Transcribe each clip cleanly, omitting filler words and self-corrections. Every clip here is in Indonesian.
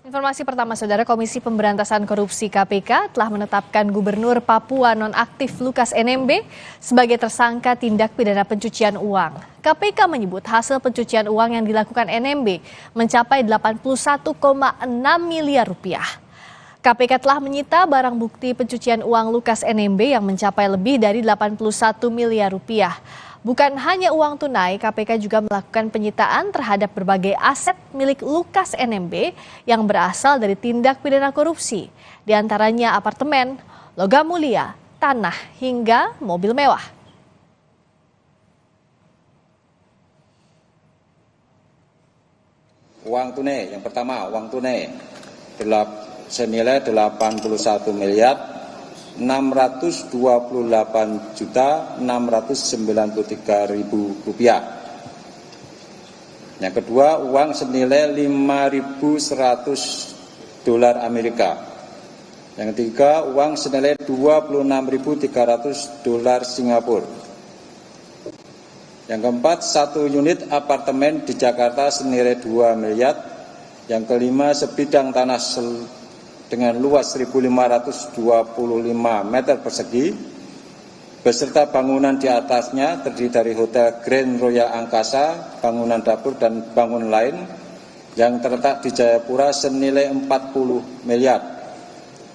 Informasi pertama, Saudara, Komisi Pemberantasan Korupsi KPK telah menetapkan Gubernur Papua nonaktif Lukas NMB sebagai tersangka tindak pidana pencucian uang. KPK menyebut hasil pencucian uang yang dilakukan NMB mencapai 81,6 miliar rupiah. KPK telah menyita barang bukti pencucian uang Lukas NMB yang mencapai lebih dari 81 miliar rupiah. Bukan hanya uang tunai, KPK juga melakukan penyitaan terhadap berbagai aset milik Lukas NMB yang berasal dari tindak pidana korupsi, di antaranya apartemen, logam mulia, tanah, hingga mobil mewah. Uang tunai, yang pertama uang tunai senilai 81 miliar 628.693.000 rupiah. Yang kedua, uang senilai 5.100 dolar Amerika. Yang ketiga, uang senilai 26.300 dolar Singapura. Yang keempat, 1 unit apartemen di Jakarta senilai 2 miliar. Yang kelima, sebidang tanah dengan luas 1.525 meter persegi, beserta bangunan di atasnya terdiri dari Hotel Grand Royal Angkasa, bangunan dapur, dan bangunan lain yang terletak di Jayapura senilai 40 miliar.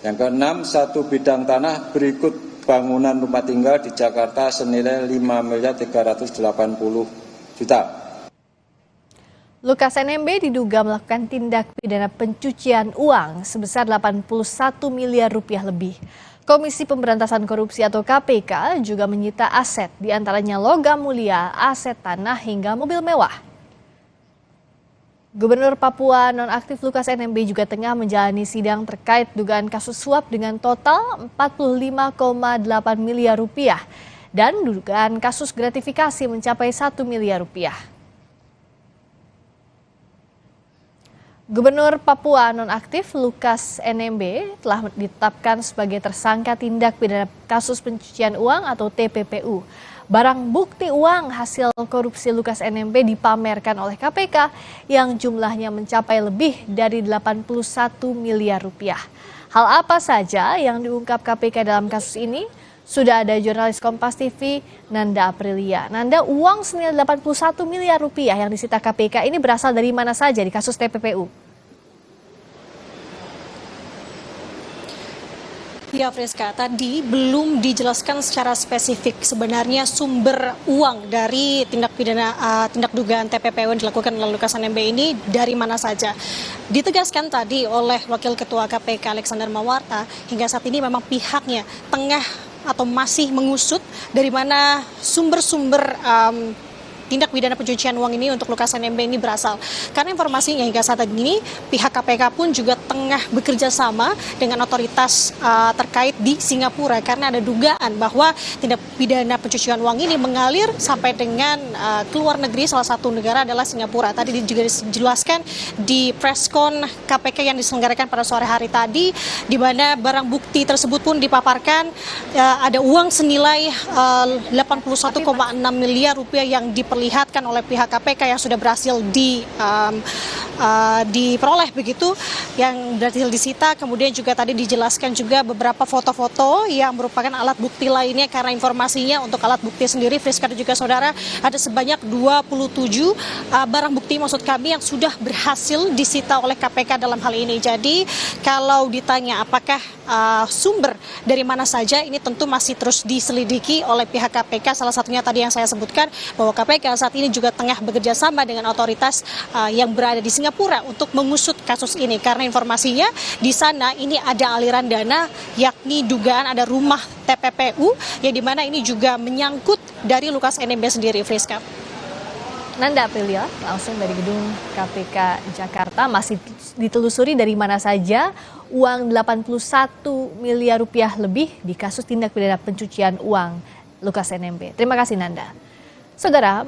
Yang keenam, 1 bidang tanah berikut bangunan rumah tinggal di Jakarta senilai 5.380.000.000. Lukas NMB diduga melakukan tindak pidana pencucian uang sebesar 81 miliar rupiah lebih. Komisi Pemberantasan Korupsi atau KPK juga menyita aset, diantaranya logam mulia, aset tanah, hingga mobil mewah. Gubernur Papua nonaktif Lukas NMB juga tengah menjalani sidang terkait dugaan kasus suap dengan total 45,8 miliar rupiah dan dugaan kasus gratifikasi mencapai 1 miliar rupiah. Gubernur Papua nonaktif Lukas NMB telah ditetapkan sebagai tersangka tindak pidana kasus pencucian uang atau TPPU. Barang bukti uang hasil korupsi Lukas NMB dipamerkan oleh KPK yang jumlahnya mencapai lebih dari 81 miliar rupiah. Hal apa saja yang diungkap KPK dalam kasus ini? Sudah ada jurnalis Kompas TV, Nanda Aprilia. Nanda, uang senilai 81 miliar rupiah yang disita KPK ini berasal dari mana saja di kasus TPPU? Ya, Friska, tadi belum dijelaskan secara spesifik sebenarnya sumber uang dari tindak dugaan TPPU yang dilakukan oleh Lukas NMB ini dari mana saja. Ditegaskan tadi oleh Wakil Ketua KPK Alexander Mawarta, hingga saat ini memang pihaknya tengah atau masih mengusut dari mana sumber-sumber tindak pidana pencucian uang ini untuk Lukas NMB ini berasal. Karena informasinya hingga saat ini pihak KPK pun juga tengah bekerja sama dengan otoritas terkait di Singapura karena ada dugaan bahwa tindak pidana pencucian uang ini mengalir sampai dengan keluar negeri, salah satu negara adalah Singapura. Tadi juga dijelaskan di preskon KPK yang diselenggarakan pada sore hari tadi, di mana barang bukti tersebut pun dipaparkan ada uang senilai 81,6 miliar rupiah yang diperlihatkan oleh pihak KPK yang sudah berhasil diperoleh begitu, yang berhasil disita. Kemudian juga tadi dijelaskan juga beberapa foto-foto yang merupakan alat bukti lainnya, karena informasinya untuk alat bukti sendiri, Friska dan juga saudara, ada sebanyak 27 barang bukti maksud kami yang sudah berhasil disita oleh KPK dalam hal ini. Jadi kalau ditanya apakah sumber dari mana saja, ini tentu masih terus diselidiki oleh pihak KPK. Salah satunya tadi yang saya sebutkan bahwa KPK saat ini juga tengah bekerja sama dengan otoritas yang berada di Singapura untuk mengusut kasus ini, karena informasinya di sana ini ada aliran dana, yakni dugaan ada rumah TPPU yang dimana ini juga menyangkut dari Lukas NMB sendiri, Friska. Nanda Aprilia langsung dari gedung KPK Jakarta. Masih ditelusuri dari mana saja uang 81 miliar rupiah lebih di kasus tindak pidana pencucian uang Lukas NMB. Terima kasih, Nanda. Saudara.